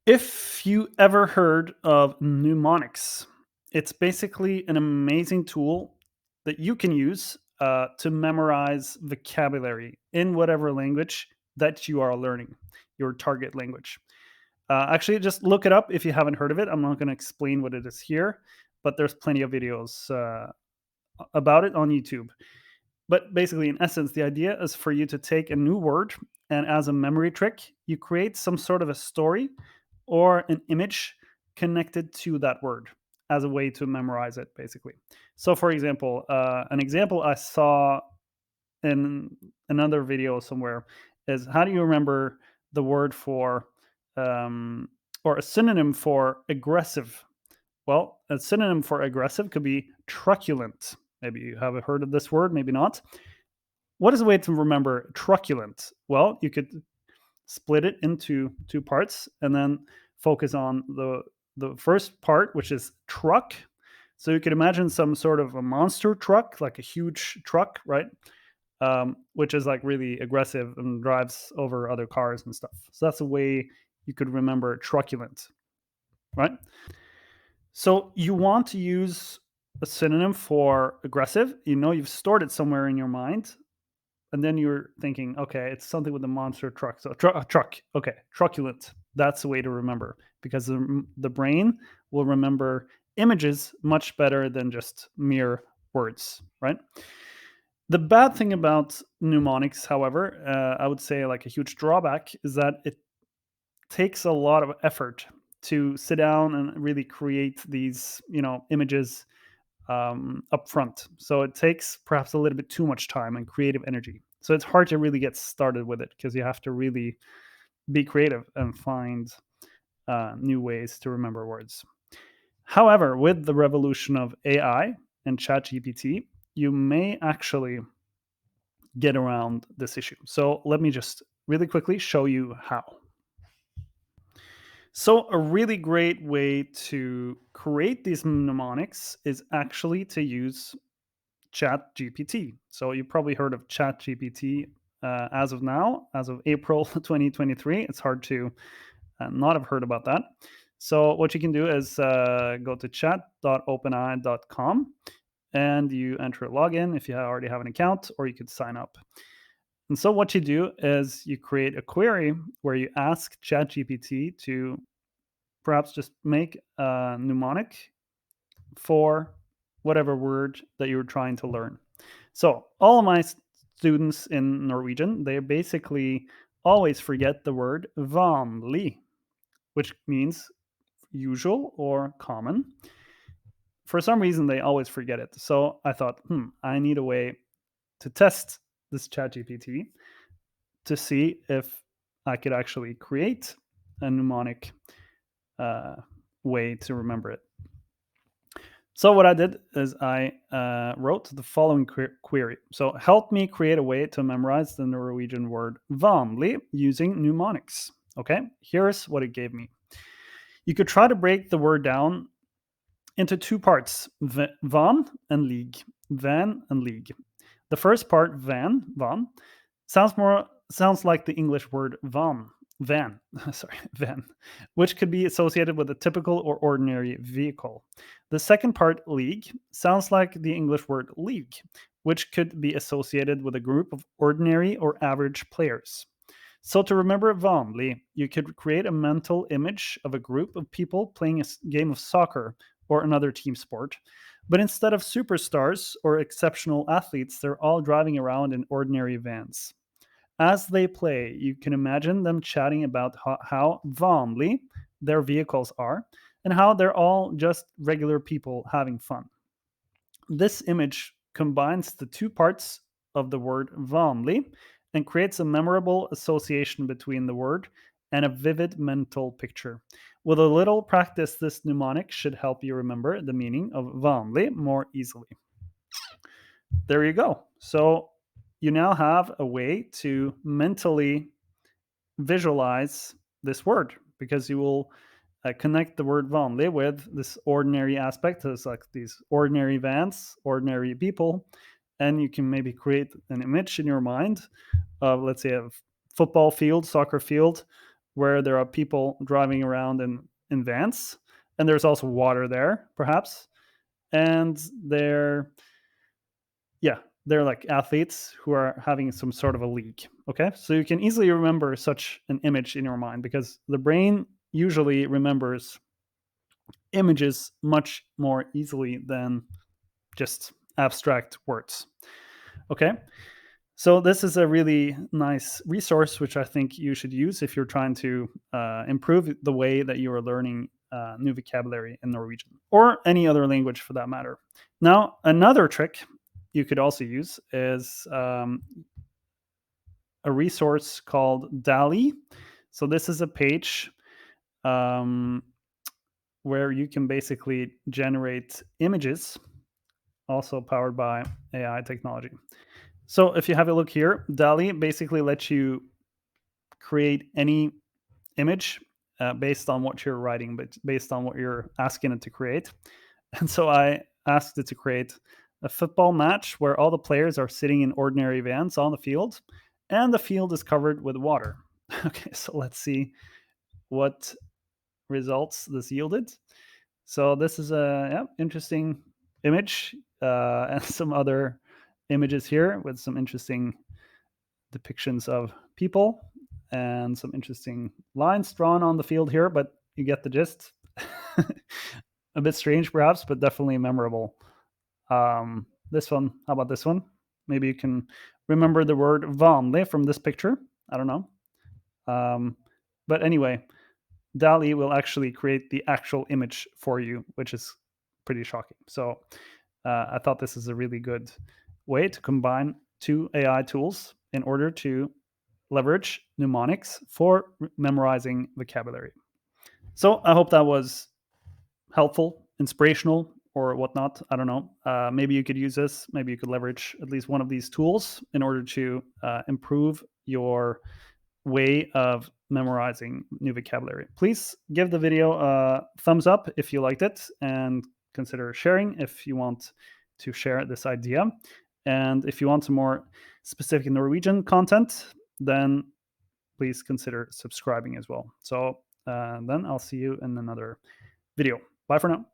If you ever heard of mnemonics, it's basically an amazing tool that you can use to memorize vocabulary in whatever language that you are learning, your target language. Actually, just look it up if you haven't heard of it. I'm not going to explain what it is here, but there's plenty of videos about it on YouTube. But basically, in essence, the idea is for you to take a new word and, as a memory trick, you create some sort of a story or an image connected to that word as a way to memorize it, basically. So, for example, an example I saw in another video somewhere is how do you remember the word for um, or a synonym for aggressive? Well, a synonym for aggressive could be truculent. Maybe you have heard of this word, maybe not. What is a way to remember truculent? Well, you could split it into two parts and then focus on the first part, which is truck. So you could imagine some sort of a monster truck, like a huge truck, right? Which is like really aggressive and drives over other cars and stuff. So that's a way you could remember truculent, right? So you want to use a synonym for aggressive. You know, you've stored it somewhere in your mind, and then you're thinking, okay, it's something with a monster truck. So truck, okay, truculent. That's the way to remember because the brain will remember images much better than just mere words, right? The bad thing about mnemonics, however, I would say like a huge drawback is that it takes a lot of effort to sit down and really create these, images up front. So it takes perhaps a little bit too much time and creative energy. So it's hard to really get started with it because you have to really be creative and find new ways to remember words. However, with the revolution of AI and ChatGPT, you may actually get around this issue. So let me just really quickly show you how. So, a really great way to create these mnemonics is actually to use ChatGPT. So, you probably heard of ChatGPT as of now, as of April 2023. It's hard to not have heard about that. So, what you can do is go to chat.openai.com and you enter a login if you already have an account, or you could sign up. And so, what you do is you create a query where you ask ChatGPT to perhaps just make a mnemonic for whatever word that you're trying to learn. So all of my students in Norwegian, they basically always forget the word vanlig, which means usual or common. For some reason, they always forget it. So I thought, I need a way to test this ChatGPT to see if I could actually create a mnemonic way to remember it. So what I did is I wrote the following query. So help me create a way to memorize the Norwegian word vanlig using mnemonics. Okay, here's what it gave me. You could try to break the word down into two parts, van and lig. Van and lig. The first part, van, sounds like the English word van, van, which could be associated with a typical or ordinary vehicle. The second part, league, sounds like the English word league, which could be associated with a group of ordinary or average players. So to remember vanlig, you could create a mental image of a group of people playing a game of soccer or another team sport. But instead of superstars or exceptional athletes, they're all driving around in ordinary vans. As they play, you can imagine them chatting about how vanlig their vehicles are and how they're all just regular people having fun. This image combines the two parts of the word vanlig and creates a memorable association between the word and a vivid mental picture. With a little practice, this mnemonic should help you remember the meaning of vanlig more easily. There you go. So you now have a way to mentally visualize this word because you will connect the word vanlig with this ordinary aspect. It's like these ordinary vans, ordinary people, and you can maybe create an image in your mind of, let's say, a football field, soccer field, where there are people driving around in vans, and there's also water there, perhaps, and they're like athletes who are having some sort of a league. Okay, so you can easily remember such an image in your mind because the brain usually remembers images much more easily than just abstract words. Okay, so this is a really nice resource which I think you should use if you're trying to improve the way that you are learning new vocabulary in Norwegian or any other language for that matter. Now, another trick you could also use is a resource called dall-e. So this is a page where you can basically generate images, also powered by AI technology. So if you have a look here, dall-e basically lets you create any image based on what you're writing, but based on what you're asking it to create. And so I asked it to create a football match where all the players are sitting in ordinary vans on the field, and the field is covered with water. Okay, so let's see what results this yielded. So this is a interesting image, and some other images here with some interesting depictions of people and some interesting lines drawn on the field here, but you get the gist. A bit strange, perhaps, but definitely memorable. This one, how about this one? Maybe you can remember the word vanlig from this picture. I don't know. But anyway, dall-e will actually create the actual image for you, which is pretty shocking. So I thought this is a really good way to combine two AI tools in order to leverage mnemonics for memorizing vocabulary. So I hope that was helpful, inspirational, or whatnot. I don't know. Maybe you could use this. Maybe you could leverage at least one of these tools in order to improve your way of memorizing new vocabulary. Please give the video a thumbs up if you liked it, and consider sharing if you want to share this idea. And if you want some more specific Norwegian content, then please consider subscribing as well. So then I'll see you in another video. Bye for now.